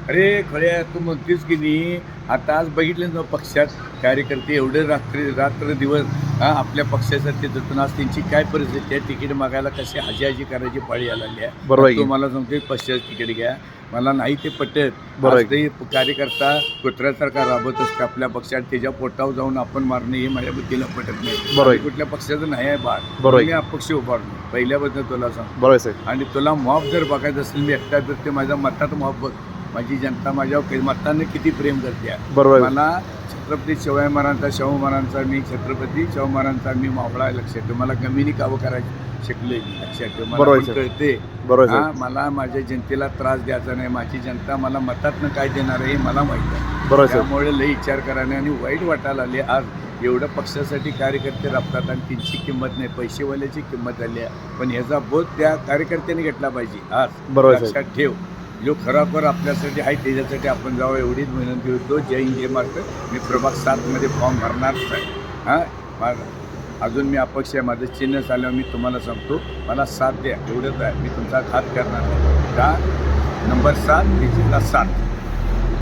अरे खळ्या तू म्हणतेस की नाही, आता आज बघितलं ना पक्षात कार्यकर्ते एवढे रात्र दिवस आपल्या पक्षासाठी जतून आज त्यांची काय परिस्थिती आहे. तिकीट मागायला कशी हाजी करायची पाळी यायला लागली आहे. बरोबर आहे तो की. मला सांगतोय पक्षाचं तिकीट घ्या, मला नाही ते पटत. बरोबर आहे आज ते कार्यकर्ता कुत्र्यासारखा राबत असतो आपल्या पक्षात, त्याच्या पोटावर जाऊन आपण मारणे हे माझ्या बुद्धीला पटत नाही. बरोबर आहे. कुठल्या पक्षाचं नाही आहे बाळ. बरोबर आहे. मी अपक्ष उभारलो पहिल्याबद्दल तुला सांग. बरोबर आहे साहेब. आणि तुला मॉब जर बघायचं असेल, मी एकटा तर ते माझ्या मतात मॉब बघ. माझी जनता माझ्यावर मतांना किती प्रेम करते आहे. बरोबर आहे. मला छत्रपती शिवाजी महाराजांचा शाहू महाराजांचा मी छत्रपती शाहू महाराजांचा मी मावळा लक्षात ठेव. मला कमीनी कावं करायचं शिकलोय मी, लक्षात ठेव. मला बरोबर पण आहे. कळते बरोबर आहे साहेब. मला माझ्या जनतेला त्रास द्यायचा नाही. माझी जनता मला मतातनं काय देणार आहे हे मला माहीत आहे. बरोबर आहे साहेब. त्यामुळे लई विचार कराने आणि वाईट वाटायला आले. आज एवढं पक्षासाठी कार्यकर्ते राबतात आणि त्यांची किंमत नाही, पैसेवाल्याची किंमत आली आहे. पण ह्याचा बोध त्या कार्यकर्त्यांनी घेतला पाहिजे. आज बरोबर आहे लक्षात ठेव, जो खरोखर आपल्यासाठी आहे त्याच्यासाठी आपण जावं एवढीच विनंती होतो. जय हिंद जय महाराष्ट्र. मी प्रभाग 7मध्ये फॉर्म भरणारच आहे. अजून मी अपक्ष आहे. माझं चिन्ह झाल्यावर मी तुम्हाला सांगतो, मला साथ द्या एवढंच आहे. मी तुमचा घात करणार नाही. का नंबर 7 जिल्हा 7.